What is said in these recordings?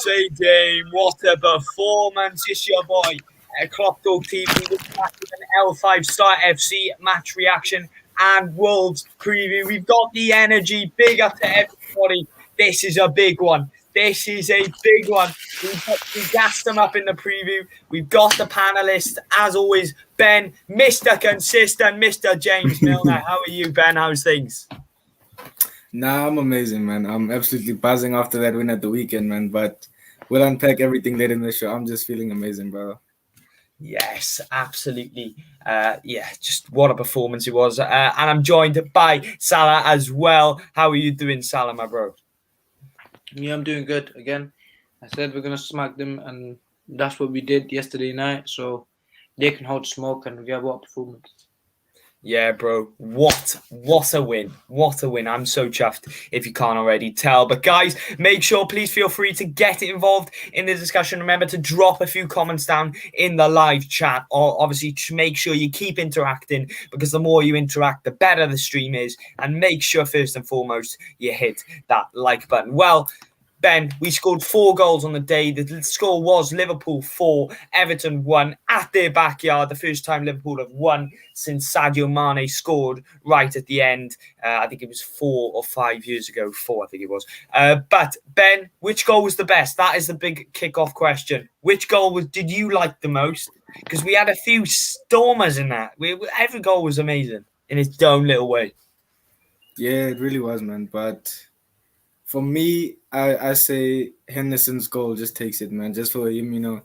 say, Dame, what a performance. It's your boy, Clock Dog TV, with an L5 Star FC match reaction and Wolves preview. We've got the energy, big up to everybody. This is a big one. This is a big one. We gassed them up in the preview. We've got the panelists, as always, Ben, Mr. Consistent, Mr. James Milner. How are you, Ben? How's things? Nah, I'm amazing, man. I'm absolutely buzzing after that win at the weekend, man. But we'll unpack everything later in the show. I'm just feeling amazing, brother. Yes, absolutely. Just what a performance it was. And I'm joined by Salah as well. How are you doing, Salah, my bro? Yeah, I'm doing good. Again, I said we're going to smack them, and that's what we did yesterday night. So they can hold smoke, and we have what performance. Yeah, bro. What a win. What a win. I'm so chuffed if you can't already tell. But guys, make sure, please feel free to get involved in the discussion. Remember to drop a few comments down in the live chat, or obviously to make sure you keep interacting, because the more you interact, the better the stream is. And make sure, first and foremost, you hit that like button. Well, Ben, we scored 4 goals on the day. The score was Liverpool 4, Everton 1 at their backyard. The first time Liverpool have won since Sadio Mane scored right at the end. I think it was 4 or 5 years ago. 4, I think it was. But Ben, which goal was the best? That is the big kickoff question. Which goal did you like the most? Because we had a few stormers in that. Every goal was amazing in its own little way. Yeah, it really was, man. But for me, I say Henderson's goal just takes it, man. Just for him,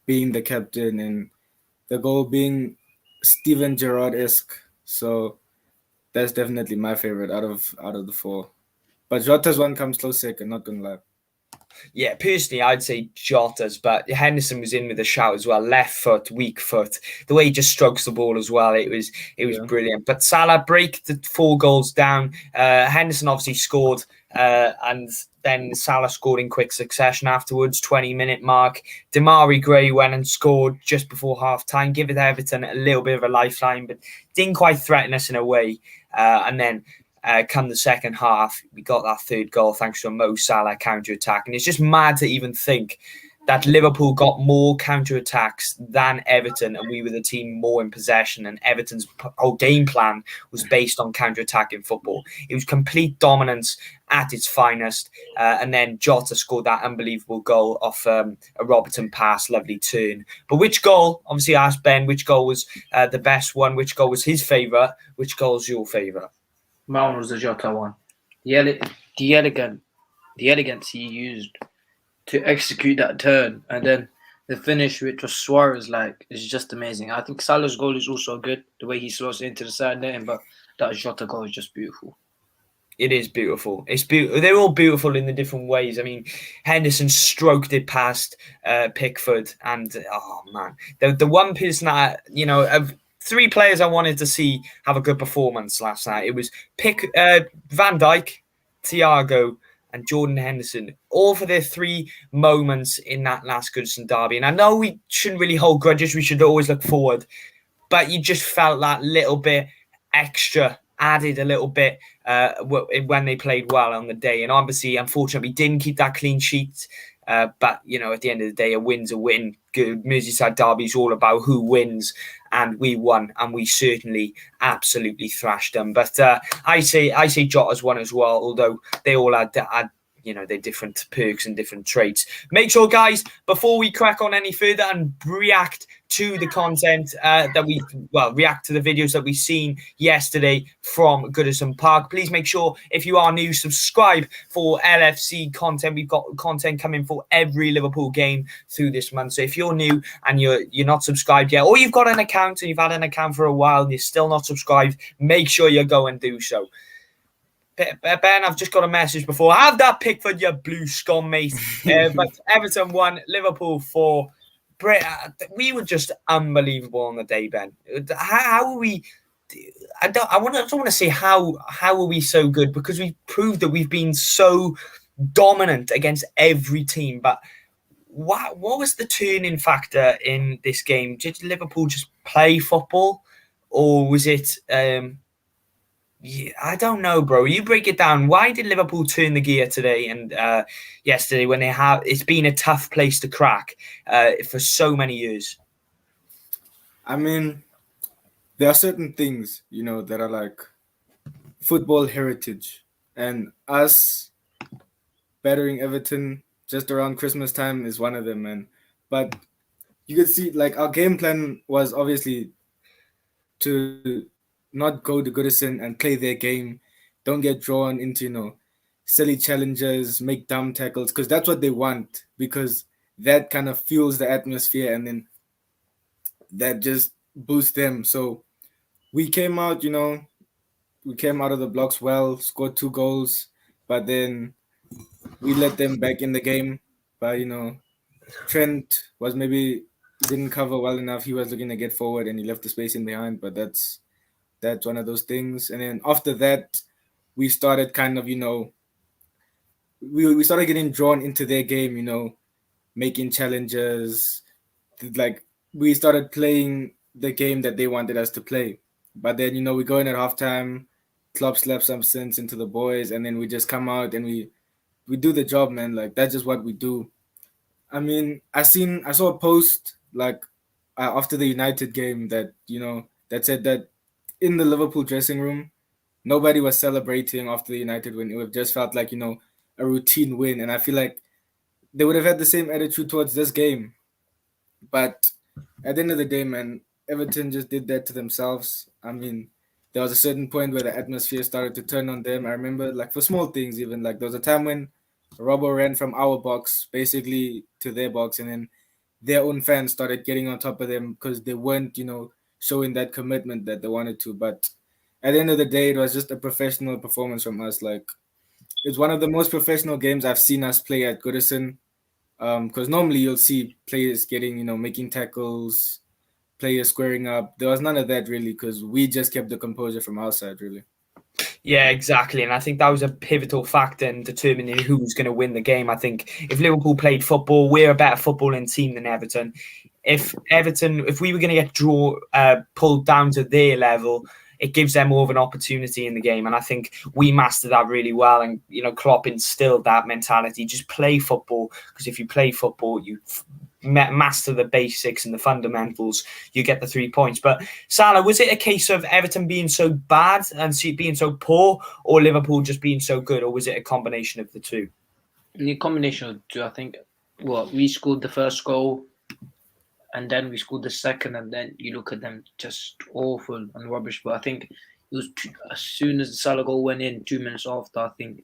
being the captain and the goal being Steven Gerrard-esque. So that's definitely my favorite out of the 4. But Jota's one comes close second, not gonna lie. Yeah, personally, I'd say Jota's, but Henderson was in with a shout as well. Left foot, weak foot. The way he just strokes the ball as well, it was brilliant. But Salah break the 4 goals down. Henderson obviously scored, and then Salah scored in quick succession afterwards, 20-minute mark. Demarai Gray went and scored just before half-time, giving Everton a little bit of a lifeline, but didn't quite threaten us in a way. And then come the second half, we got that 3rd goal thanks to a Mo Salah counter-attack. And it's just mad to even think that Liverpool got more counter-attacks than Everton, and we were the team more in possession, and Everton's whole game plan was based on counter-attacking football. It was complete dominance at its finest, and then Jota scored that unbelievable goal off a Robertson pass, lovely turn. But which goal, obviously I asked Ben, which goal was the best one, which goal was his favourite, which goal is your favourite? Mine was the Jota one. The elegance he used to execute that turn, and then the finish, which was Suarez, is just amazing. I think Salah's goal is also good, the way he slows into the side netting, but that Jota goal is just beautiful. It is beautiful. It's beautiful. They're all beautiful in the different ways. I mean, Henderson stroked it past Pickford, and oh man, the one person that of 3 players I wanted to see have a good performance last night, it was Van Dijk, Thiago, and Jordan Henderson, all for their 3 moments in that last Goodison derby. And I know we shouldn't really hold grudges. We should always look forward. But you just felt that little bit extra, added a little bit when they played well on the day. And obviously, unfortunately, didn't keep that clean sheet. But, at the end of the day, a win's a win. Good Merseyside derby is all about who wins. And we won, and we certainly absolutely thrashed them. But I say Jota's won as well, although they all had their different perks and different traits. Make sure, guys, before we crack on any further and react to the content react to the videos that we've seen yesterday from Goodison Park, please make sure, if you are new, subscribe for LFC content. We've got content coming for every Liverpool game through this month. So if you're new and you're not subscribed yet, or you've got an account and you've had an account for a while and you're still not subscribed, make sure you go and do so. Ben, I've just got a message before. Have that Pickford, you blue scum, mate. But Everton 1, Liverpool 4. We were just unbelievable on the day, Ben. How are we? I don't want to say how are we so good, because we proved that we've been so dominant against every team. But what was the turning factor in this game? Did Liverpool just play football, or was it? Yeah, I don't know, bro. You break it down. Why did Liverpool turn the gear today and yesterday when they have? It's been a tough place to crack for so many years. I mean, there are certain things, you know, that are like football heritage, and us battering Everton just around Christmas time is one of them, man. But you could see, like, our game plan was obviously to not go to Goodison and play their game, don't get drawn into, you know, silly challenges, make dumb tackles, because that's what they want, because that kind of fuels the atmosphere and then that just boosts them. So we came out, you know, we came out of the blocks well, scored 2 goals, but then we let them back in the game. But, you know, Trent was maybe didn't cover well enough. He was looking to get forward and he left the space in behind, but that's one of those things. And then after that, we started kind of, you know, we started getting drawn into their game, you know, making challenges. Like, we started playing the game that they wanted us to play. But then, you know, we go in at halftime, Klopp slaps some sense into the boys, and then we just come out and we do the job, man. Like, that's just what we do. I mean, I saw a post like after the United game that, you know, that said that in the Liverpool dressing room, nobody was celebrating after the United win. It just felt like, you know, a routine win, and I feel like they would have had the same attitude towards this game. But at the end of the day, man, Everton just did that to themselves. I mean, there was a certain point where the atmosphere started to turn on them. I remember, like, for small things, even like there was a time when Robbo ran from our box basically to their box, and then their own fans started getting on top of them because they weren't, you know, showing that commitment that they wanted to. But at the end of the day, it was just a professional performance from us. Like, it's one of the most professional games I've seen us play at Goodison. Because normally you'll see players getting, you know, making tackles, players squaring up. There was none of that really, because we just kept the composure from our side, really. Yeah, exactly. And I think that was a pivotal factor in determining who's going to win the game. I think if Liverpool played football, we're a better footballing team than Everton. If we were going to get pulled down to their level, it gives them more of an opportunity in the game. And I think we mastered that really well. And, you know, Klopp instilled that mentality. Just play football, because if you play football, you master the basics and the fundamentals, you get the 3 points. But Salah, was it a case of Everton being so bad and being so poor, or Liverpool just being so good, or was it a combination of the two? The combination of two, I think. Well, we scored the first goal, and then we scored the second, and then you look at them just awful and rubbish. But I think it was as soon as the Salah goal went in, 2 minutes after, I think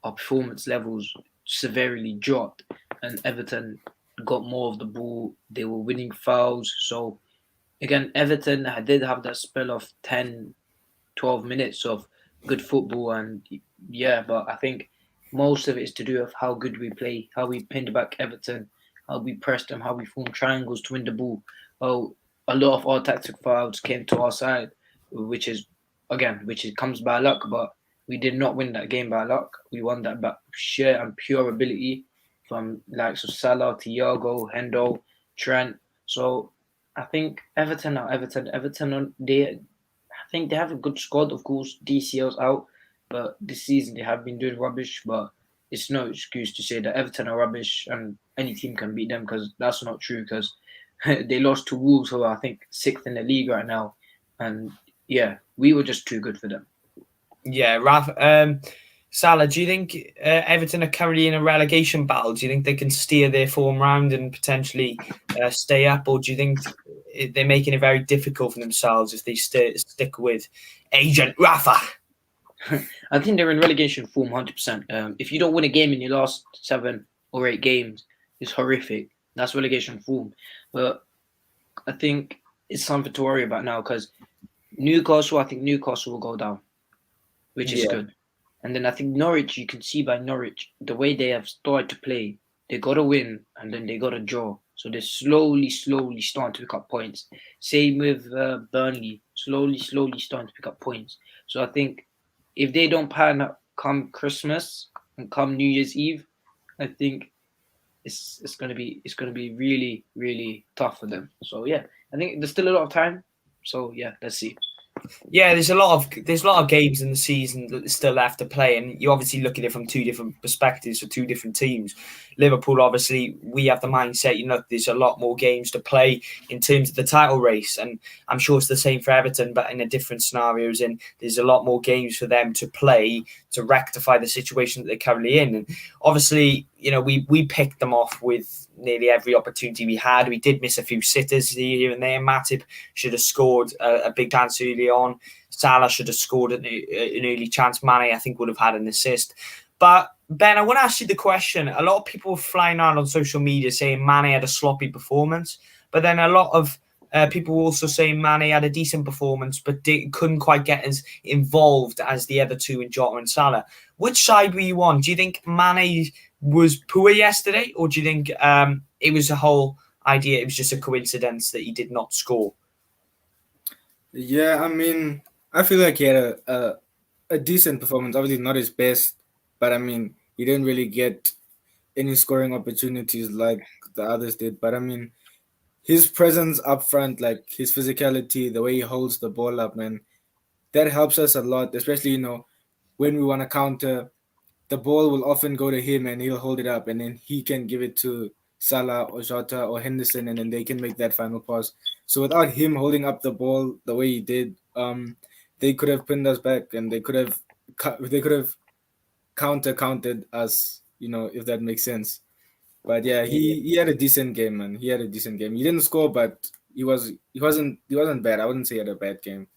our performance levels severely dropped, and Everton got more of the ball. They were winning fouls. So again, Everton did have that spell of 10, 12 minutes of good football, and yeah, but I think most of it is to do with how good we play, how we pinned back Everton, how we pressed them, how we formed triangles to win the ball. Oh, a lot of our tactic fouls came to our side, which it comes by luck, but we did not win that game by luck. We won that by sheer and pure ability from likes of Salah, Thiago, Hendo, Trent. So I think Everton, I think they have a good squad. Of course, DCL's out, but this season they have been doing rubbish. But it's no excuse to say that Everton are rubbish and any team can beat them, because that's not true. Because they lost to Wolves, who are, I think, sixth in the league right now, and yeah, we were just too good for them. Yeah, Raf. Salah, do you think Everton are currently in a relegation battle? Do you think they can steer their form round and potentially stay up, or do you think they're making it very difficult for themselves if they stick with Agent Rafa? I think they're in relegation form 100%. If you don't win a game in your last 7 or 8 games, it's horrific. That's relegation form. But I think it's something to worry about now, because I think Newcastle will go down, which is good. And then I think Norwich, you can see by Norwich, the way they have started to play, they got to win and then they got to draw. So they're slowly starting to pick up points. Same with Burnley, slowly starting to pick up points. So I think if they don't pan up come Christmas and come New Year's Eve, I think it's gonna be really tough for them. So yeah, I think there's still a lot of time. So yeah, let's see. Yeah, there's a lot of games in the season that are still left to play, and you obviously look at it from two different perspectives for two different teams. Liverpool, obviously, we have the mindset, there's a lot more games to play in terms of the title race, and I'm sure it's the same for Everton, but in a different scenarios. And there's a lot more games for them to play to rectify the situation that they're currently in. And obviously, we picked them off with nearly every opportunity we had. We did miss a few sitters here and there. Matip should have scored a big chance early on. Salah should have scored an early chance. Mane, I think, would have had an assist. But Ben, I want to ask you the question. A lot of people were flying around on social media saying Mane had a sloppy performance, but then a lot of people were also saying Mane had a decent performance, but couldn't quite get as involved as the other two in Jota and Salah. Which side were you on? Do you think Mane was poor yesterday, or do you think it was a whole idea? It was just a coincidence that he did not score. Yeah, I mean, I feel like he had a decent performance. Obviously, not his best, but I mean, he didn't really get any scoring opportunities like the others did. But I mean, his presence up front, like his physicality, the way he holds the ball up, man, that helps us a lot. Especially when we want to counter, the ball will often go to him and he'll hold it up, and then he can give it to Salah or Jota or Henderson, and then they can make that final pass. So without him holding up the ball the way he did, they could have pinned us back, and they could have countered us, if that makes sense. But yeah, he had a decent game, man. He had a decent game. He didn't score, but he wasn't bad. I wouldn't say he had a bad game.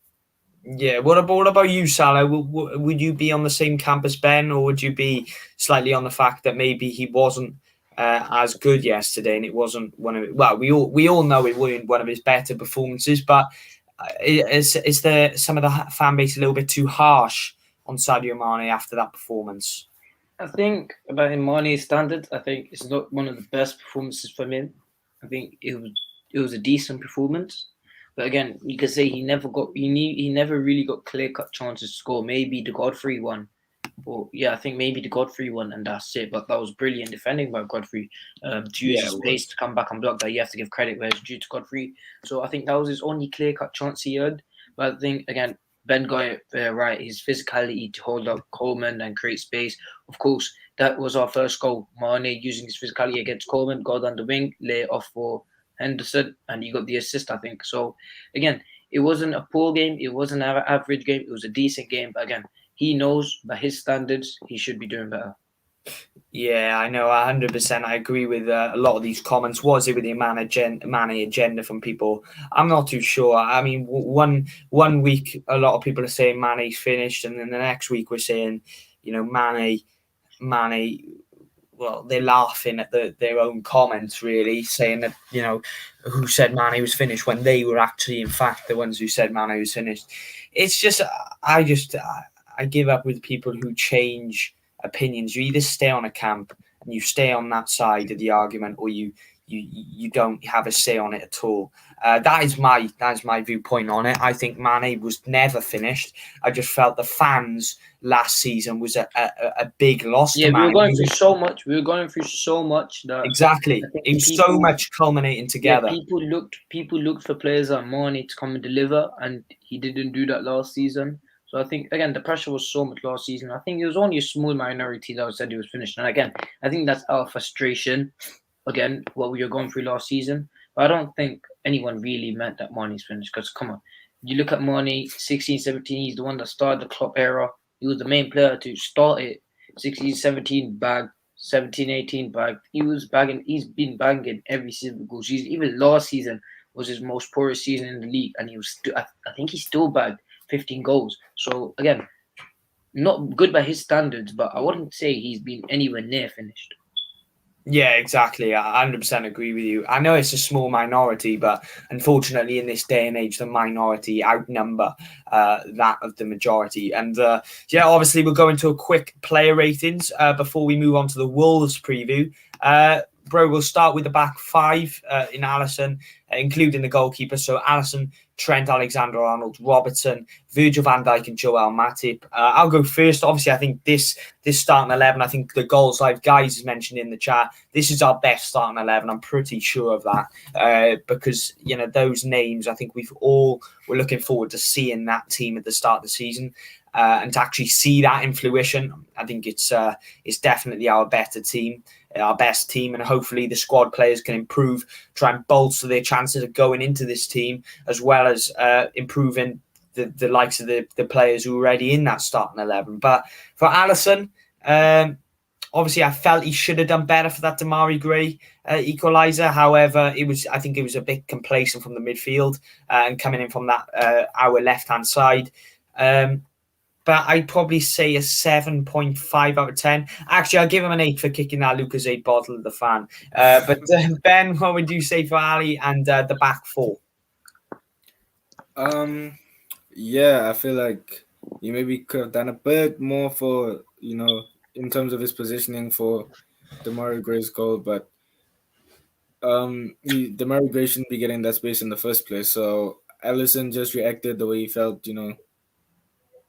Yeah. What about you, Salah? Would you be on the same camp as Ben, or would you be slightly on the fact that maybe he wasn't as good yesterday, and it wasn't one of well, we all know it wasn't one of his better performances, but is there some of the fan base a little bit too harsh on Sadio Mane after that performance? I think about in Mane's standards, I think it's not one of the best performances from him. I think it was a decent performance, but again, you could say he never really got clear cut chances to score. Maybe the Godfrey one, I think maybe the Godfrey one, and that's it. But that was brilliant defending by Godfrey to use his pace to come back and block that. You have to give credit where it's due to Godfrey. So I think that was his only clear cut chance he had. But I think again, Ben got it right. His physicality to hold up Coleman and create space. Of course, that was our first goal. Mane using his physicality against Coleman, got on the wing, lay it off for Henderson, and he got the assist, I think. So again, it wasn't a poor game. It wasn't an average game. It was a decent game. But again, he knows by his standards, he should be doing better. Yeah, I know, 100%. I agree with a lot of these comments. Was it with the Mane agenda from people? I'm not too sure. I mean, one week, a lot of people are saying Mane's finished, and then the next week we're saying, Mane. Well, they're laughing at their own comments, really, saying that, who said Mane was finished when they were actually, in fact, the ones who said Mane was finished. It's just, I give up with people who change opinions. You either stay on a camp and you stay on that side of the argument, or you don't have a say on it at all. That is my viewpoint on it. I think Mane was never finished. I just felt the fans last season was a big loss. Yeah, to Mane. We were going through so much that exactly. It was so much culminating together. Yeah, people looked for players like Mane to come and deliver, and he didn't do that last season. So I think, again, the pressure was so much last season. I think it was only a small minority that said he was finished. And again, I think that's our frustration, again, what we were going through last season. But I don't think anyone really meant that Mane's finished. Because, come on, you look at Mane, 16, 17, he's the one that started the Klopp era. He was the main player to start it. 16, 17, bagged. 17, 18, bagged. He was bagging. He's been bagging every single season. Even last season was his most poorest season in the league. And he was I think he still bagged 15 goals. So again, not good by his standards, but I wouldn't say he's been anywhere near finished. Yeah, exactly. I 100% agree with you. I know it's a small minority, but unfortunately in this day and age, the minority outnumber that of the majority. And obviously we'll go into a quick player ratings before we move on to the Wolves preview. bro, we'll start with the back five in Alisson, including the goalkeeper. So Alisson, Trent Alexander-Arnold, Robertson, Virgil van Dijk and Joel Matip. I'll go first. Obviously, I think this starting 11, I think the goals like guys has mentioned in the chat, this is our best starting 11. I'm pretty sure of that because, those names, I think we're looking forward to seeing that team at the start of the season. And to actually see that in fruition, I think it's definitely our better team, our best team, and hopefully the squad players can improve, try and bolster their chances of going into this team, as well as improving the likes of the players who are already in that starting 11. But for Alisson, obviously I felt he should have done better for that Damari Gray equaliser. However, I think it was a bit complacent from the midfield and coming in from that our left-hand side. But I'd probably say a 7.5 out of 10. Actually, I'll give him an 8 for kicking that Lucozade bottle at the fan. But Ben, what would you say for Ali and the back four? Yeah, I feel like he maybe could have done a bit more for, in terms of his positioning for Damari Gray's goal, but Damari Gray shouldn't be getting that space in the first place. So Alisson just reacted the way he felt,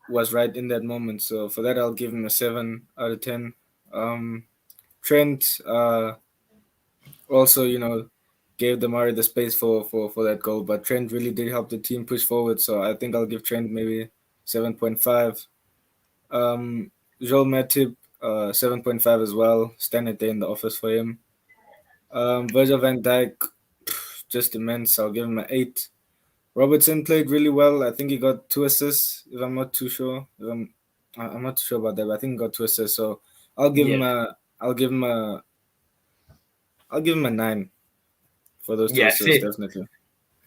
was right in that moment. So for that, I'll give him a 7 out of 10. Trent also, gave Damari the space for that goal, but Trent really did help the team push forward. So I think I'll give Trent maybe 7.5. Joel Matip, 7.5 as well. Standard day in the office for him. Virgil van Dijk, just immense. I'll give him an 8. Robertson played really well. I think he got 2 assists. If I'm not too sure, I'm not too sure about that. But I think he got 2 assists. So I'll give him a 9 for those 2 assists, definitely.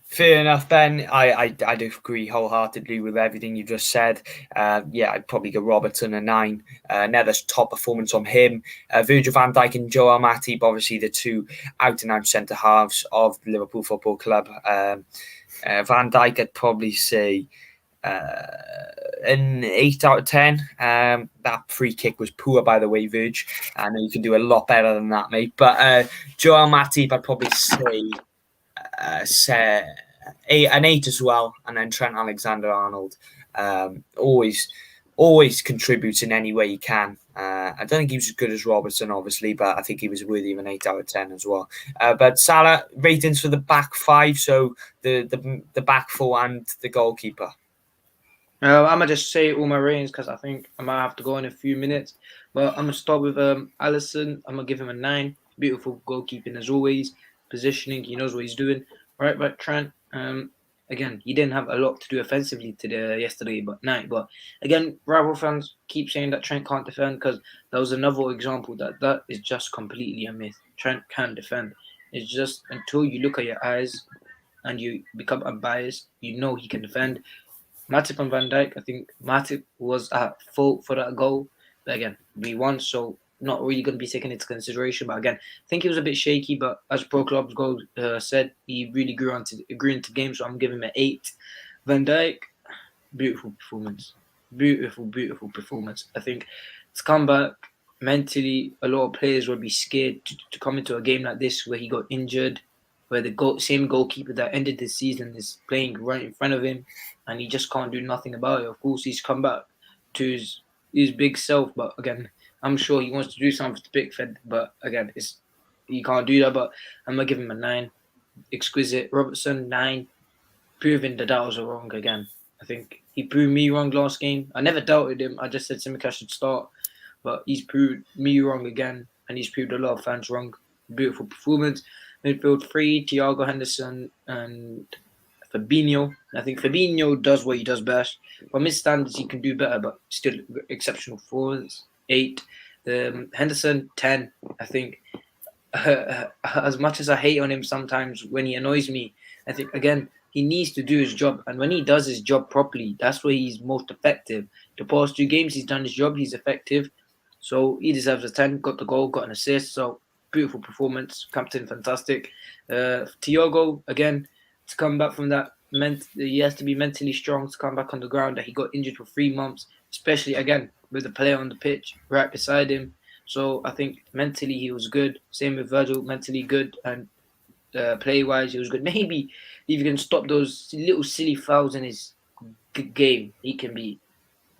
Fair enough, Ben. I do agree wholeheartedly with everything you just said. I'd probably go Robertson a 9. Another top performance from him. Virgil van Dijk and Joel Matip, obviously the two out-and-out centre halves of the Liverpool Football Club. Van Dijk, I'd probably say an 8 out of 10. That free kick was poor, by the way, Virg. I know you can do a lot better than that, mate. But Joel Matip, I'd probably say an 8 as well, and then Trent Alexander-Arnold always contributes in any way he can. I don't think he was as good as Robertson, obviously, but I think he was worthy of an 8 out of 10 as well. But Salah, ratings for the back five, so the back four and the goalkeeper. I'm gonna just say all my ratings because I think I might have to go in a few minutes. But I'm gonna start with Alisson. I'm gonna give him a 9. Beautiful goalkeeping as always. Positioning, he knows what he's doing. Right back Trent. Again, he didn't have a lot to do offensively yesterday, night. But again, rival fans keep saying that Trent can't defend because that was another example that is just completely a myth. Trent can defend. It's just until you look at your eyes and you become unbiased, you know he can defend. Matip and Van Dijk, I think Matip was at fault for that goal. But again, we won, so not really going to be taken into consideration. But again, I think he was a bit shaky. But as Pro Club's goal said, he really grew into games. So I'm giving him an 8. Van Dijk, beautiful performance. Beautiful performance. I think to come back mentally, a lot of players would be scared to come into a game like this where he got injured, where the same goalkeeper that ended the season is playing right in front of him, and he just can't do nothing about it. Of course, he's come back to his big self, but again, I'm sure he wants to do something to Pickford, but again, he can't do that. But I'm gonna give him a 9. Exquisite. Robertson, 9. Proving the doubters are wrong again. I think he proved me wrong last game. I never doubted him. I just said Tsimikas should start, but he's proved me wrong again, and he's proved a lot of fans wrong. Beautiful performance. Midfield 3, Thiago Henderson and Fabinho. I think Fabinho does what he does best. From his standards, he can do better, but still exceptional performance. 8. Henderson, 10. I think as much as I hate on him sometimes when he annoys me, I think, again, he needs to do his job. And when he does his job properly, that's where he's most effective. The past 2 games, he's done his job. He's effective. So he deserves a 10. Got the goal, got an assist. So beautiful performance. Captain, fantastic. Thiago, again, to come back from that, he has to be mentally strong to come back on the ground. That he got injured for 3 months, especially, again, with the player on the pitch right beside him. So I think mentally he was good. Same with Virgil, mentally good, and play-wise he was good. Maybe if you can stop those little silly fouls in his game, he can be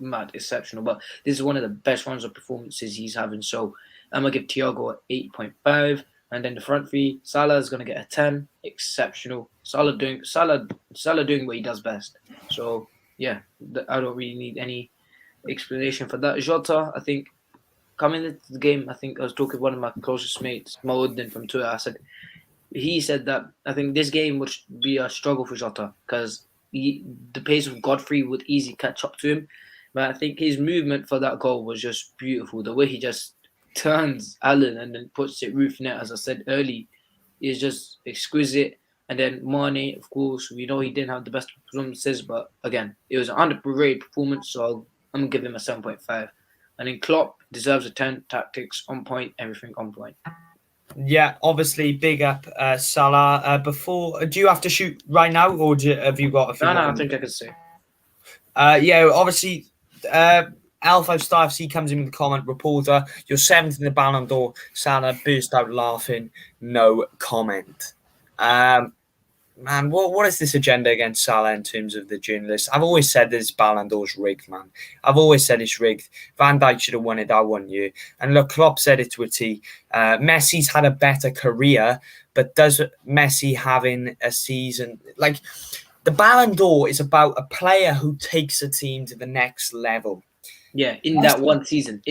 mad, exceptional. But this is one of the best runs of performances he's having. So I'm gonna give Thiago an 8.5, and then the front three, Salah is gonna get a 10, exceptional. Salah doing what he does best. So yeah, I don't really need any explanation for that. Jota, I think coming into the game, I think I was talking to one of my closest mates, Maudin from Twitter. He said that I think this game would be a struggle for Jota because the pace of Godfrey would easily catch up to him. But I think his movement for that goal was just beautiful. The way he just turns Allen and then puts it roof net, as I said early, is just exquisite. And then Mane, of course, we know he didn't have the best performances, but again, it was an underrated performance, so I'm going to give him a 7.5. And then Klopp deserves a 10, tactics on point, everything on point. Yeah, obviously, big up Salah. Before, do you have to shoot right now, or have you got a few? No, I think I could say. Yeah, obviously, Alpha Star FC comes in with a comment. Reporter, you're 7th in the Ballon d'Or. Salah burst out laughing. No comment. Man, what is this agenda against Salah in terms of the journalists? I've always said this Ballon d'Or's rigged, man. I've always said it's rigged. Van Dijk should have won it that 1 year. And look, Klopp said it to a T. Messi's had a better career, but does Messi having a season... Like, the Ballon d'Or is about a player who takes a team to the next level. Yeah, in that one season,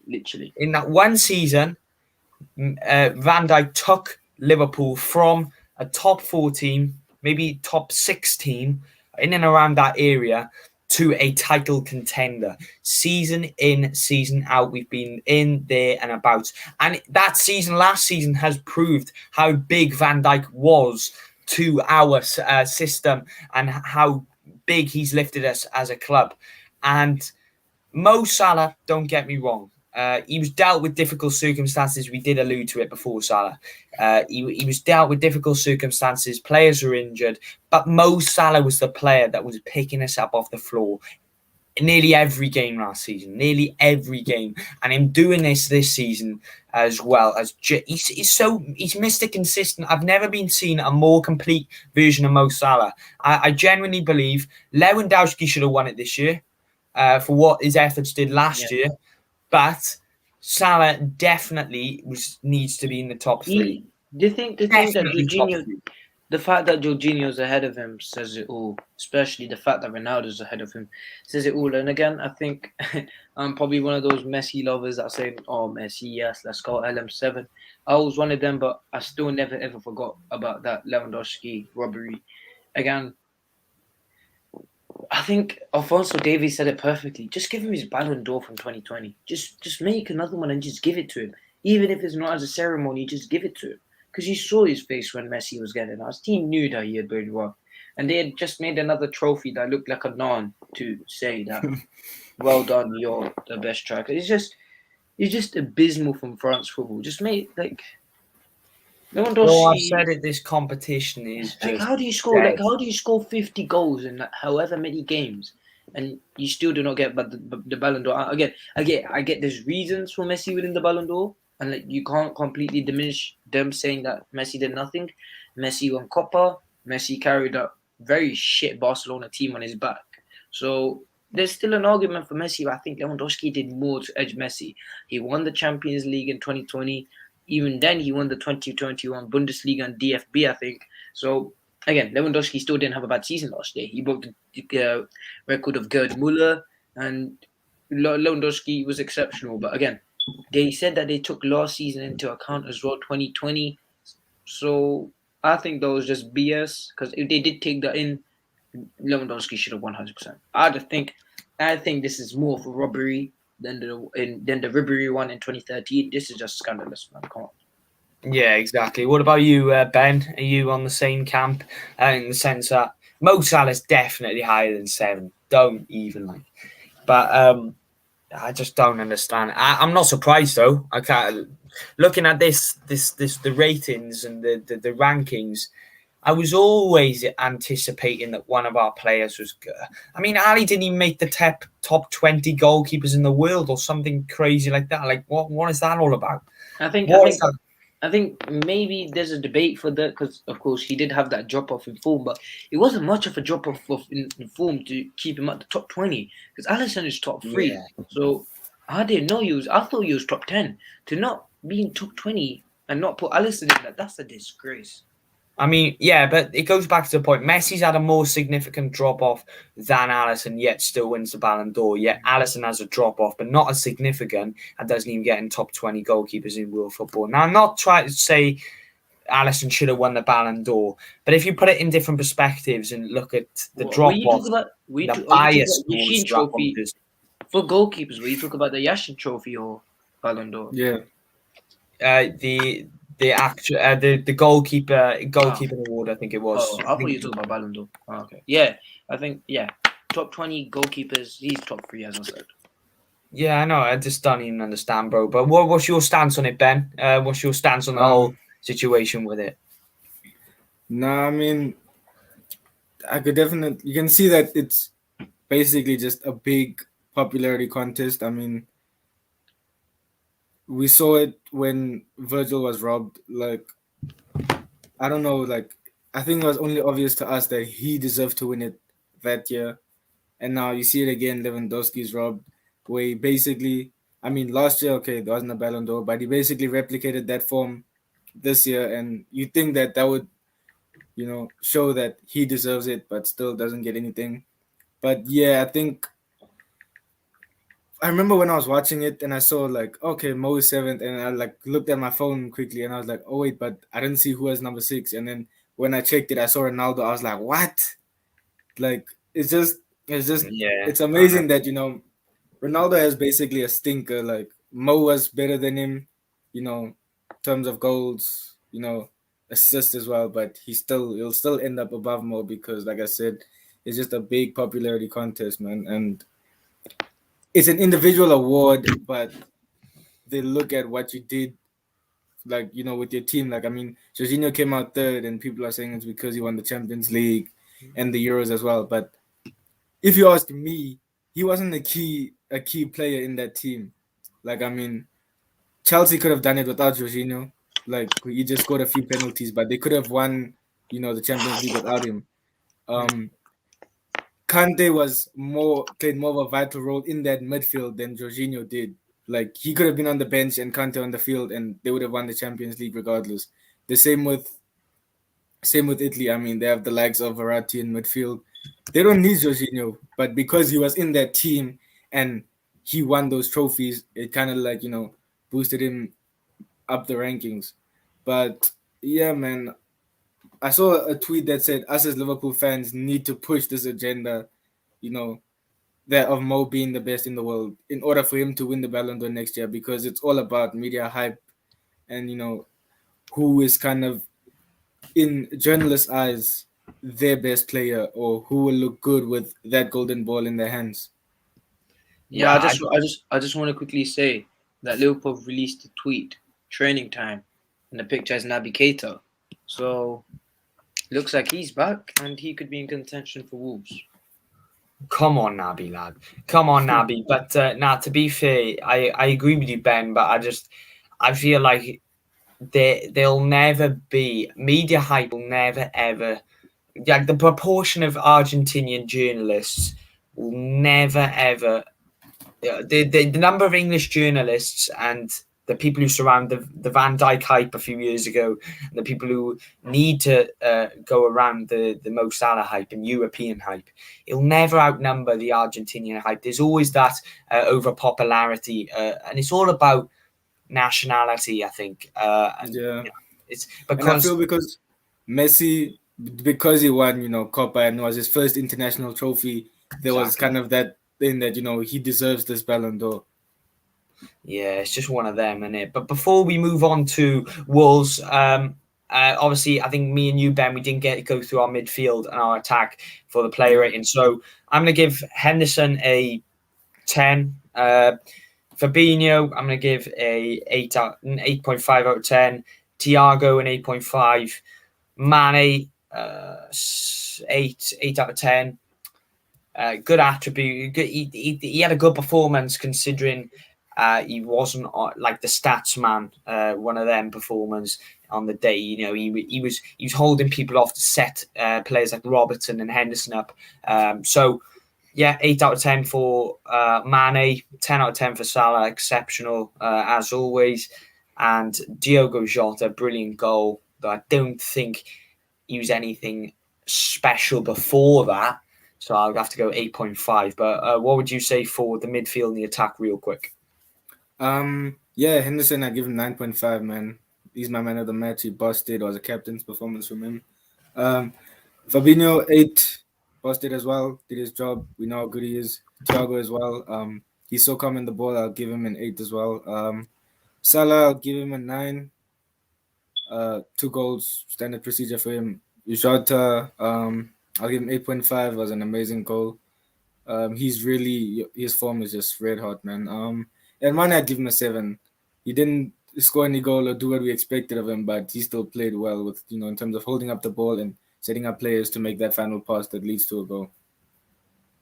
literally. In that one season, Van Dijk took Liverpool from a top 4 team, maybe top 6 team, in and around that area, to a title contender. Season in, season out, we've been in, there and about. And that season, last season, has proved how big Van Dijk was to our system and how big he's lifted us as a club. And Mo Salah, don't get me wrong, he was dealt with difficult circumstances. We did allude to it before, Salah. He was dealt with difficult circumstances. Players were injured. But Mo Salah was the player that was picking us up off the floor nearly every game last season. Nearly every game. And him doing this season as well. He's Mr. Consistent. I've never been seen a more complete version of Mo Salah. I genuinely believe Lewandowski should have won it this year for what his efforts did last year. But Salah definitely needs to be in the top 3. Do you think that Jorginho, the fact that Jorginho's ahead of him says it all, especially the fact that Ronaldo's ahead of him says it all. And again, I think I'm probably one of those Messi lovers that say, oh, Messi, yes, let's go LM7. I was one of them, but I still never, ever forgot about that Lewandowski robbery. Again, I think Alphonso Davies said it perfectly. Just give him his Ballon d'Or from 2020. Just make another one and just give it to him. Even if it's not as a ceremony, just give it to him. Because you saw his face when Messi was getting it. His team knew that he had done well. And they had just made another trophy that looked like a non to say that, well done, you're the best striker. It's just abysmal from France football. Just make, like... Well, I've said it. This competition is just how do you score? Dead. How do you score 50 goals in however many games, and you still do not get the Ballon d'Or? Again, I get there's reasons for Messi winning the Ballon d'Or, and like you can't completely diminish them saying that Messi did nothing. Messi won Copa. Messi carried a very shit Barcelona team on his back. So there's still an argument for Messi. But I think Lewandowski did more to edge Messi. He won the Champions League in 2020. Even then, he won the 2021 Bundesliga and DFB, I think. So, again, Lewandowski still didn't have a bad season last year. He broke the record of Gerd Müller, and Lewandowski was exceptional. But again, they said that they took last season into account as well, 2020. So, I think that was just BS, because if they did take that in, Lewandowski should have won 100%. I think this is more for robbery than the Ribery one in 2013. This is just scandalous, man. Come on. Yeah, exactly. What about you, Ben? Are you on the same camp in the sense that Mo Salah is definitely higher than 7? Don't even like. But I just don't understand. I'm not surprised though. I can't. Looking at the ratings and the rankings, I was always anticipating that one of our players was good. I mean, Ali didn't even make the top 20 goalkeepers in the world or something crazy like that. Like, what is that all about? I think What is that? I think maybe there's a debate for that because, of course, he did have that drop off in form, but it wasn't much of a drop off in form to keep him at the top 20 because Alisson is top 3. Yeah. So I didn't know I thought he was top 10. To not be in top 20 and not put Alisson in that's a disgrace. I mean, yeah, but it goes back to the point. Messi's had a more significant drop-off than Alisson, yet still wins the Ballon d'Or. Yet Alisson has a drop-off, but not as significant, and doesn't even get in top 20 goalkeepers in world football. Now, I'm not trying to say Alisson should have won the Ballon d'Or, but if you put it in different perspectives and look at the drop-off, the bias Yashin trophy for goalkeepers, where you talk about the Yashin trophy or Ballon d'Or? Yeah. The actual the goalkeeper award, I think it was. Oh, I thought you were talking about Ballon d'Or. Oh, okay. Yeah, I think top 20 goalkeepers. He's top 3, as I said. Yeah, I know. I just don't even understand, bro. But what's your stance on it, Ben? What's your stance on the whole situation with it? Nah, I mean, I could definitely. You can see that it's basically just a big popularity contest. I mean, we saw it when Virgil was robbed. Like, I don't know. Like, I think it was only obvious to us that he deserved to win it that year, and now you see it again. Lewandowski's robbed. Where he basically, I mean, last year, okay, there wasn't a Ballon d'Or, but he basically replicated that form this year, and you think that would, show that he deserves it, but still doesn't get anything. But yeah, I think I remember when I was watching it and I saw like, okay, Mo is 7th, and I like looked at my phone quickly and I was like, oh wait, but I didn't see who was number 6. And then when I checked it, I saw Ronaldo. I was like, what? Like it's amazing that Ronaldo has basically a stinker. Like Mo was better than him, in terms of goals, assists as well, but he'll still end up above Mo because, like I said, it's just a big popularity contest, man, and it's an individual award, but they look at what you did, like, with your team. Like, I mean, Jorginho came out 3rd, and people are saying it's because he won the Champions League and the Euros as well. But if you ask me, he wasn't a key player in that team. Like, I mean, Chelsea could have done it without Jorginho. Like, he just scored a few penalties, but they could have won, the Champions League without him. Kante played more of a vital role in that midfield than Jorginho did. Like, he could have been on the bench and Kante on the field, and they would have won the Champions League regardless. The same with Italy. I mean, they have the likes of Verratti in midfield. They don't need Jorginho, but because he was in that team and he won those trophies, it kind of like, boosted him up the rankings. But yeah, man, I saw a tweet that said us as Liverpool fans need to push this agenda, that of Mo being the best in the world in order for him to win the Ballon d'Or next year, because it's all about media hype and, who is kind of, in journalists' eyes, their best player or who will look good with that golden ball in their hands. Yeah, I just want to quickly say that Liverpool released a tweet, training time, and the picture is Naby Keita. So looks like he's back and he could be in contention for Wolves. Come on, Naby, lad. Come on, Naby. But to be fair, I agree with you, Ben, but I feel like there'll never be, media hype will never, ever, like the proportion of Argentinian journalists will never, ever, the number of English journalists and the people who surround the Van Dijk hype a few years ago, and the people who need to go around the Mo Salah hype and European hype, it'll never outnumber the Argentinian hype. There's always that over popularity, and it's all about nationality, I think. It's because, and I feel because Messi, because he won, Copa and was his first international trophy, there was kind of that thing that he deserves this Ballon d'Or. Yeah, it's just one of them, isn't it? But before we move on to Wolves, obviously, I think me and you, Ben, we didn't get to go through our midfield and our attack for the player rating. So I'm going to give Henderson a 10. Fabinho, I'm going to give an 8.5 out of 10. Thiago, an 8.5. Mane, eight out of 10. Good attribute. He had a good performance considering he wasn't like the stats man. One of them performers on the day. You know, he was holding people off to set players like Robertson and Henderson up. So yeah, 8 out of 10 for Mane, 10 out of 10 for Salah, exceptional as always, and Diogo Jota, brilliant goal. But I don't think he was anything special before that. So I'll have to go 8.5. But what would you say for the midfield and the attack, real quick? Yeah, Henderson, I give him 9.5, man. He's my man of the match. He busted. It was a captain's performance from him. Fabinho, 8, busted as well. Did his job. We know how good he is. Thiago as well. He's so calm in the ball. I'll give him an 8 as well. Salah, I'll give him a 9. 2 goals, standard procedure for him. Jota, I'll give him 8.5. It was an amazing goal. His form is just red hot, man. And Mane, I'd give him a 7. He didn't score any goal or do what we expected of him, but he still played well with, in terms of holding up the ball and setting up players to make that final pass that leads to a goal.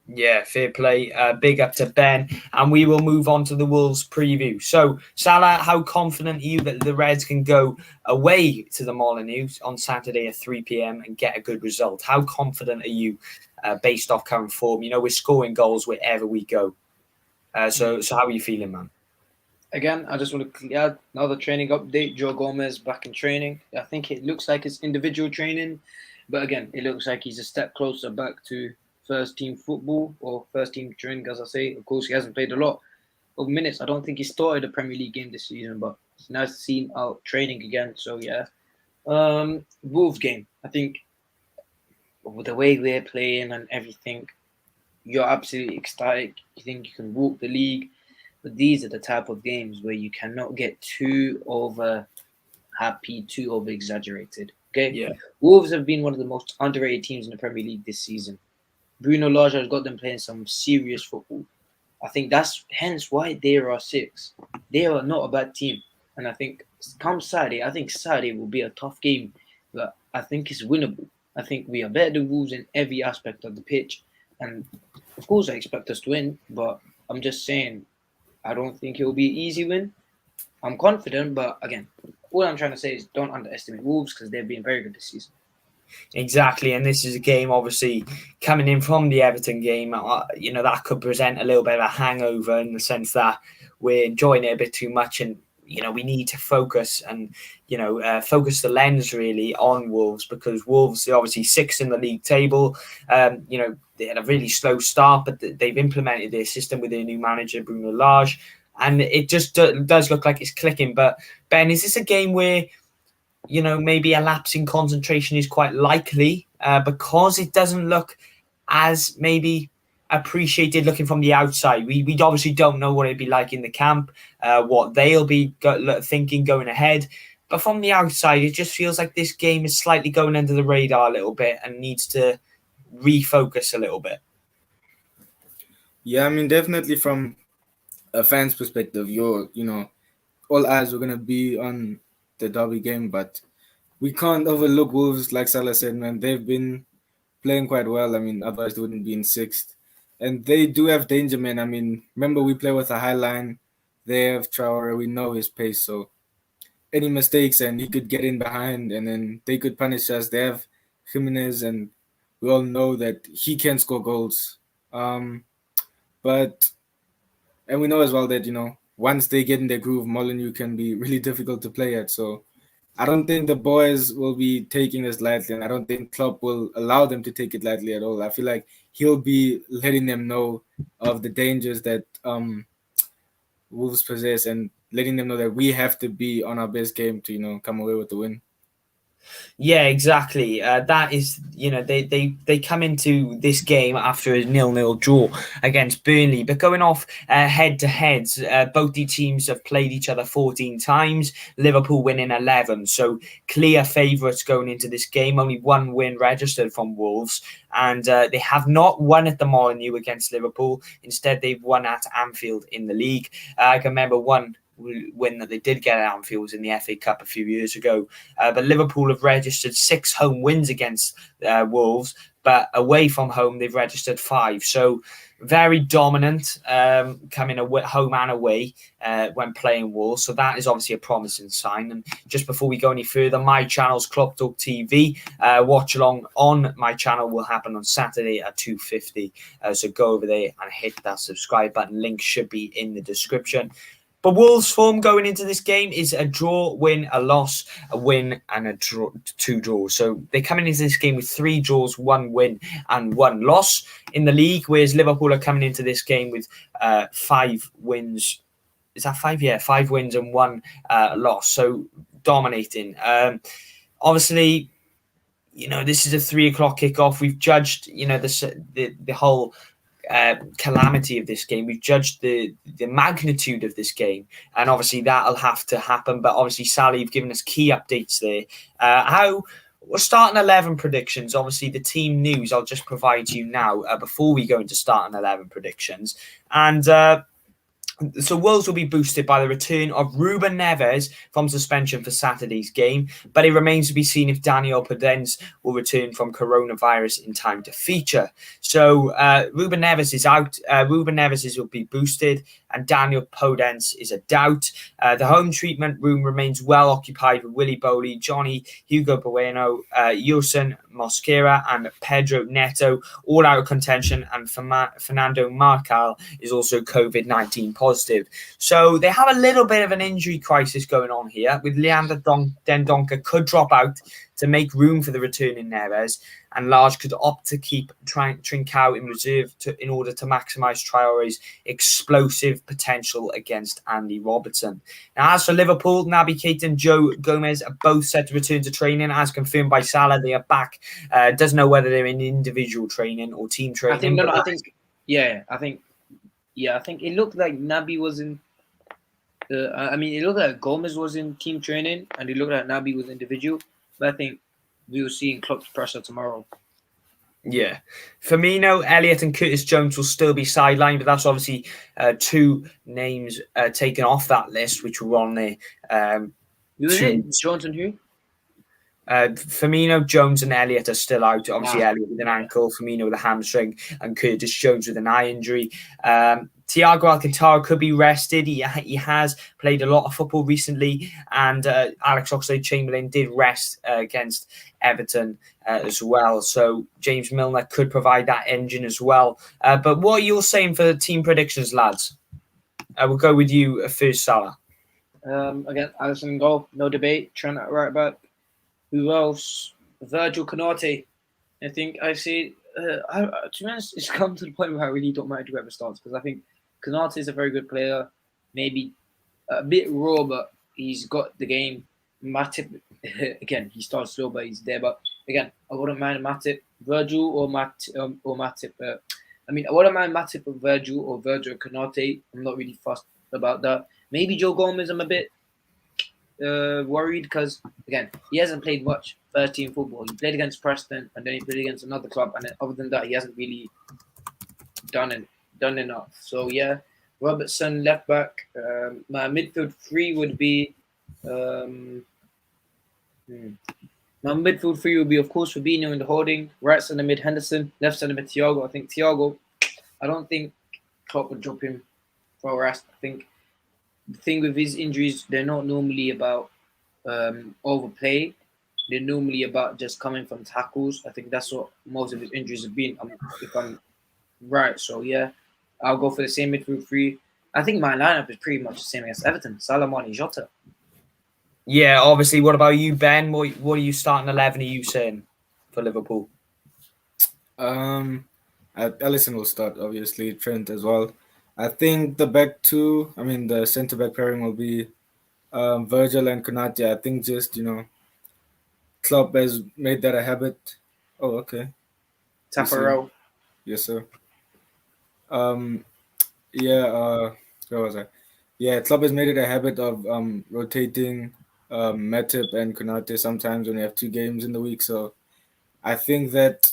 Yeah, fair play. Big up to Ben. And we will move on to the Wolves preview. So, Salah, how confident are you that the Reds can go away to the Molineux on Saturday at 3 p.m. and get a good result? How confident are you based off current form? You know, we're scoring goals wherever we go. So how are you feeling, man? Again, I just want to add another training update. Joe Gomez back in training. I think it looks like it's individual training. But again, it looks like he's a step closer back to first team football or first team training, as I say. Of course, he hasn't played a lot of minutes. I don't think he started a Premier League game this season, but it's nice to see him out training again. So yeah, Wolves game. I think with the way we're playing and everything, you're absolutely ecstatic. You think you can walk the league, but these are the type of games where you cannot get too over happy, too over exaggerated. Okay, Yeah. Wolves have been one of the most underrated teams in the Premier League this season. Bruno Lage has got them playing some serious football. I think that's hence why they are 6. They are not a bad team. And I think come Saturday, I think Saturday will be a tough game, but I think it's winnable. I think we are better than Wolves in every aspect of the pitch. And of course, I expect us to win, but I'm just saying, I don't think it will be an easy win. I'm confident, but again, all I'm trying to say is don't underestimate Wolves because they've been very good this season. Exactly, and this is a game obviously coming in from the Everton game. That could present a little bit of a hangover in the sense that we're enjoying it a bit too much, and we need to focus and focus the lens really on Wolves, because Wolves are obviously 6th in the league table. They had a really slow start, but they've implemented their system with their new manager Bruno Lage, and it just does look like it's clicking. But Ben, is this a game where maybe a lapse in concentration is quite likely because it doesn't look as maybe appreciated looking from the outside? We obviously don't know what it'd be like in the camp, what they'll be thinking going ahead. But from the outside, it just feels like this game is slightly going under the radar a little bit and needs to refocus a little bit. Yeah, I mean, definitely from a fan's perspective, all eyes are going to be on the derby game, but we can't overlook Wolves. Like Salah said, man, they've been playing quite well. I mean, otherwise they wouldn't be in 6th. And they do have danger, man. I mean, remember we play with a high line. They have Traore. We know his pace. So any mistakes and he could get in behind and then they could punish us. They have Jimenez and we all know that he can score goals. And we know as well that, once they get in their groove, Molineux can be really difficult to play at. So I don't think the boys will be taking this lightly, and I don't think Klopp will allow them to take it lightly at all. I feel like he'll be letting them know of the dangers that Wolves possess and letting them know that we have to be on our best game to, come away with the win. Yeah, exactly. That is, they come into this game after a 0-0 draw against Burnley, but going off head-to-heads, both the teams have played each other 14 times, Liverpool winning 11, so clear favourites going into this game, only 1 win registered from Wolves, and they have not won at the Molineux against Liverpool. Instead, they've won at Anfield in the league. I can remember one win that they did get at Anfield was in the FA Cup a few years ago. But Liverpool have registered 6 home wins against Wolves, but away from home they've registered 5. So very dominant, coming home and away when playing Wolves. So that is obviously a promising sign. And just before we go any further, my channel's Club Talk TV. Watch along on my channel will happen on Saturday at 2:50. So go over there and hit that subscribe button. Link should be in the description. But Wolves' form going into this game is a draw, win, a loss, a win, and a draw, 2 draws. So they're coming into this game with 3 draws, 1 win, and 1 loss in the league, whereas Liverpool are coming into this game with 5 wins. Is that 5? Yeah, 5 wins and 1 loss. So dominating. Obviously, this is a 3 o'clock kickoff. We've judged, the whole calamity of this game. We've judged the magnitude of this game, and obviously that'll have to happen. But obviously, Sally, you've given us key updates there. We're starting 11 predictions. Obviously, the team news I'll just provide you now before we go into starting 11 predictions. And so Wolves will be boosted by the return of Ruben Neves from suspension for Saturday's game, but it remains to be seen if Daniel Podence will return from coronavirus in time to feature. So Ruben Neves is out. Ruben Neves will be boosted, and Daniel Podence is a doubt. The home treatment room remains well occupied with Willy Bowley, Johnny, Hugo Bueno, Yosin Mosquera, and Pedro Neto, all out of contention, and Fernando Marcal is also COVID-19 positive. So they have a little bit of an injury crisis going on here, with Leander Dendoncker could drop out to make room for the returning Neves, and Large could opt to keep Trincao in reserve in order to maximise Traore's explosive potential against Andy Robertson. Now, as for Liverpool, Naby Keita and Joe Gomez are both set to return to training, as confirmed by Salah. They are back. Doesn't know whether they're in individual training or team training. I think it looked like Naby was in. It looked like Gomez was in team training, and it looked like Naby was individual. But I think we will see in Klopp's pressure tomorrow. Yeah. Firmino, Elliott, and Curtis Jones will still be sidelined, but that's obviously 2 names taken off that list, which were on there. Jones and who? Firmino, Jones, and Elliott are still out. Obviously, Elliott with an ankle, Firmino with a hamstring, and Curtis Jones with an eye injury. Thiago Alcantara could be rested. He has played a lot of football recently, and Alex Oxlade-Chamberlain did rest against Everton as well. So James Milner could provide that engine as well. But what are you saying for the team predictions, lads? We'll go with you first, Salah. Again, Alisson in goal, no debate. Trent at right back. Who else? Virgil Konate. I think I see. To be honest, it's come to the point where I really don't mind whoever starts, because I think Konate is a very good player. Maybe a bit raw, but he's got the game. Matip, again, he starts slow, but he's there. But again, I wouldn't mind Matip, Virgil, or Matip. I wouldn't mind Matip or Virgil Konate. I'm not really fussed about that. Maybe Joe Gomez. I'm a bit worried because, again, he hasn't played much first team football. He played against Preston, and then he played against another club, and then other than that, he hasn't really done enough. So yeah, Robertson left back. My midfield 3 would be my midfield 3 would be, of course, Fabinho in the holding, right centre mid Henderson, left centre mid Thiago. I think Thiago, I don't think Klopp would drop him for a rest. I think the thing with his injuries, they're not normally about overplay. They're normally about just coming from tackles. I think that's what most of his injuries have been, if I'm right. So yeah, I'll go for the same midfield 3. I think my lineup is pretty much the same as Everton. Salah, Mane, Jota. Yeah, obviously. What about you, Ben? What are you starting 11? Are you saying for Liverpool? Alisson will start, obviously. Trent as well. I think the centre back pairing will be Virgil and Konate. I think just Klopp has made that a habit. Oh, okay. Tafarel. Yes, sir. Where was I? Yeah, Klopp has made it a habit of rotating Matip and Konate sometimes when you have 2 games in the week. So I think that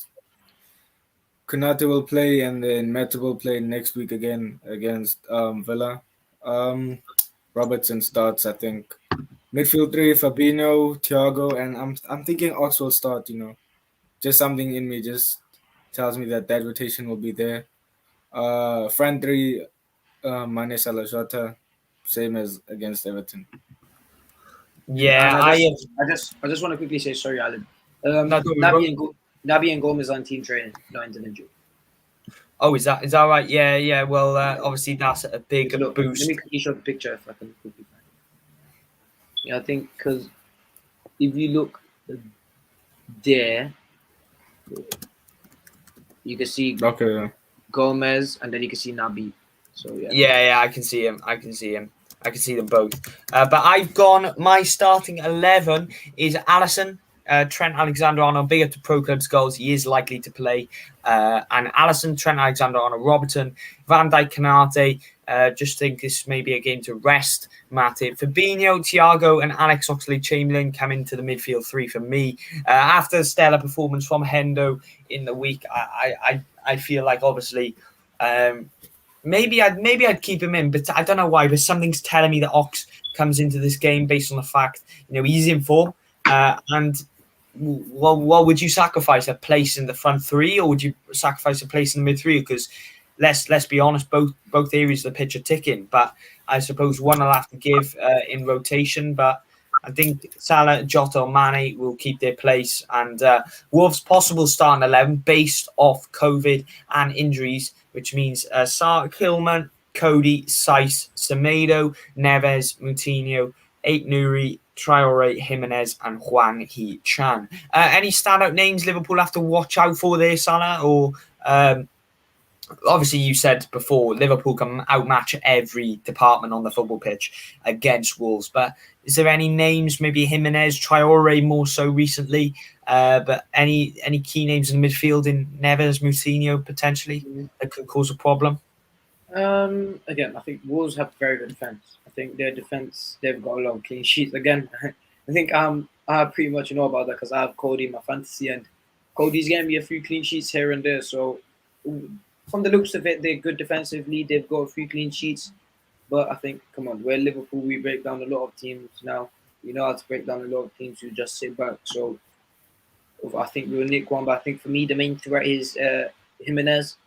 Konate will play, and then Matip will play next week again against Villa. Robertson starts, I think. Midfield three, Fabinho, Thiago, and I'm thinking Ox will start, Just something in me just tells me that rotation will be there. Front three, Mane, Salah, Jota, same as against Everton. Yeah, And I I just want to quickly say sorry, Alan. no, don't worry, bro. Naby and Gomez on team training, not individual. Oh, is that right? Yeah, yeah. Well, obviously that's a big Look, boost. let me quickly show the picture if I can quickly find it. Yeah, I think because if you look there, you can see Okay. Gomez and then you can see Naby. So yeah. Yeah, I can see him. I can see them both. But I've gone. My starting 11 is Alisson, Trent Alexander-Arnold. Big up to Pro Club's goals. He is likely to play. And Alisson, Trent Alexander-Arnold, Robertson, Van Dijk, Canate. Just think this may be a game to rest Matip. Fabinho, Thiago, and Alex Oxlade-Chamberlain come into the midfield three for me. After the stellar performance from Hendo in the week, I feel like obviously. Maybe I'd keep him in, but I don't know why. But something's telling me that Ox comes into this game based on the fact he's in form. And what would you sacrifice, a place in the front three, or would you sacrifice a place in the mid three? Because let's be honest, both areas of the pitch are ticking. But I suppose one will have to give in rotation. But I think Salah, Jota, or Mane will keep their place, and Wolves' possible starting 11 based off COVID and injuries, which means Sarr, Kilman, Cody, Saiss, Semedo, Neves, Moutinho, Ait Nouri, Traore, Jimenez, and Huang Hee-chan. Any standout names Liverpool have to watch out for there, Salah? Or obviously you said before Liverpool can outmatch every department on the football pitch against Wolves, but is there any names, maybe Jimenez, Traore more so recently, but any key names in the midfield in Neves, Moutinho potentially that could cause a problem? Again, I think Wolves have very good defense. I think their defense, they've got a lot of clean sheets. Again, I think I pretty much know about that because I have Cody in my fantasy, and Cody's getting me a few clean sheets here and there. So from the looks of it, they're good defensively. They've got a few clean sheets. But I think, come on, we're Liverpool. We break down a lot of teams now. We know how to break down a lot of teams who just sit back. So I think we'll nick one. But I think for me, the main threat is Jimenez.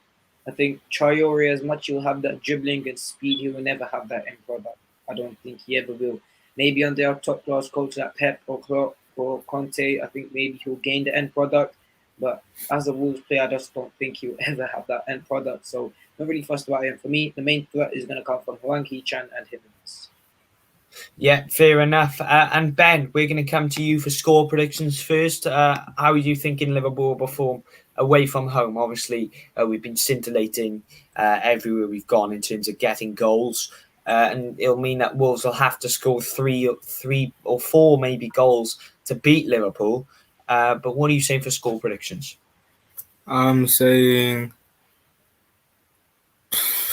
I think Traore, as much he'll have that dribbling and speed, he will never have that end product. I don't think he ever will. Maybe under a top class coach like Pep or Klopp or Conte, I think maybe he'll gain the end product. But as a Wolves player, I just don't think he'll ever have that end product. So not really fussed about him. For me, the main threat is going to come from Huang Hee-chan and Jimenez. Yeah, fair enough. And Ben, we're going to come to you for score predictions first. How are you thinking Liverpool will perform away from home? Obviously, we've been scintillating everywhere we've gone in terms of getting goals. And it'll mean that Wolves will have to score three or four maybe goals to beat Liverpool. But what are you saying for score predictions? I'm saying,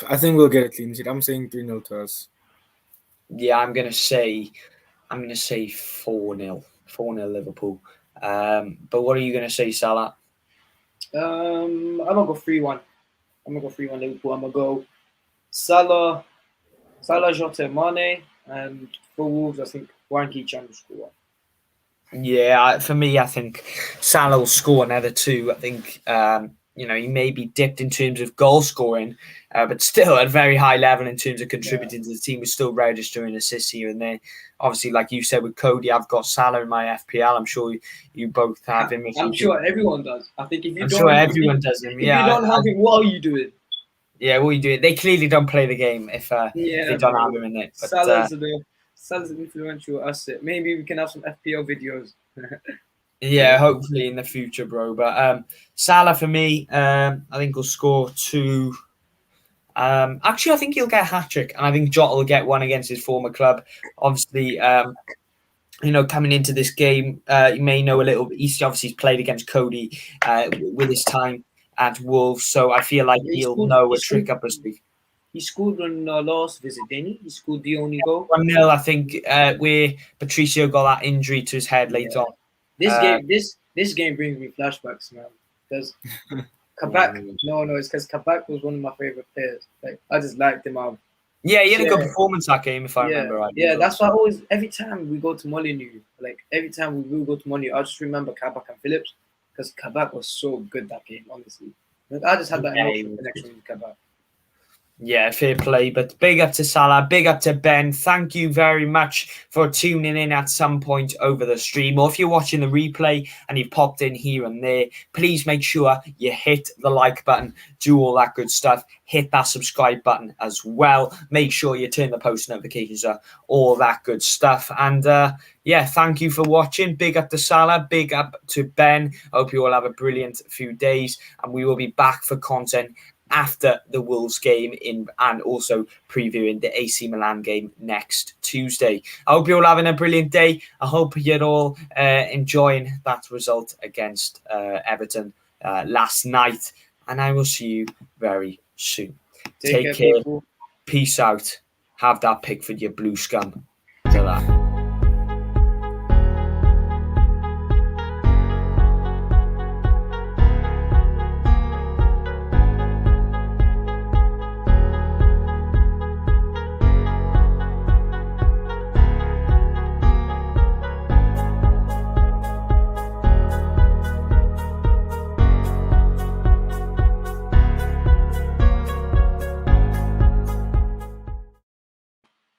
I think we'll get a clean sheet. I'm saying 3-0 to us. Yeah, I'm gonna say 4-0. 4-0 Liverpool. But what are you gonna say, Salah? I'm gonna go 3-1. I'm gonna go 3-1 Liverpool. I'm gonna go Salah, Jota, Mane, and for Wolves, I think Huang Hee-chan will score one. Yeah, for me, I think Salah will score another two. I think he may be dipped in terms of goal scoring, but still at a very high level in terms of contributing to the team. We're still registering assists here and there. Obviously, like you said with Cody, I've got Salah in my FPL. I'm sure you both have him. I'm sure everyone does. I think if you I'm sure everyone does him. Yeah, if you don't have him, what are you doing? Yeah, what are you doing? They clearly don't play the game if they don't have him in it. But, Salah's an influential asset. Maybe we can have some FPL videos. Yeah, hopefully in the future, bro. But Salah for me, I think will score two. Actually, I think he'll get a hat trick, and I think Jota will get one against his former club. Obviously, coming into this game, you may know a little bit. He's obviously played against Cody with his time at Wolves, so I feel like he'll know a trick up his sleeve. He scored on last visit, didn't he? He scored the only goal. 1-0, I think, where Patricio got that injury to his head later on. This game brings me flashbacks, man. Because Kabak, it's because Kabak was one of my favorite players. Like I just liked him out. Yeah, he had a good Yeah. performance that game, if I remember right. Yeah, that's why I always, every time we go to Molineux, like every time we will go to Molineux, I just remember Kabak and Phillips because Kabak was so good that game, honestly. Like, I just had that Yeah, he emotional was good. connection with Kabak. Yeah, fair play. But big up to Salah, big up to Ben. Thank you very much for tuning in at some point over the stream. Or if you're watching the replay and you've popped in here and there, please make sure you hit the like button, do all that good stuff. Hit that subscribe button as well. Make sure you turn the post notifications on, all that good stuff. And yeah, thank you for watching. Big up to Salah, big up to Ben. I hope you all have a brilliant few days, and we will be back for content after the Wolves game and also previewing the AC Milan game next Tuesday. I hope you're all having a brilliant day. I hope you're all enjoying that result against Everton last night. And I will see you very soon. Take care. People. Peace out. Have that Pickford, you blue scum.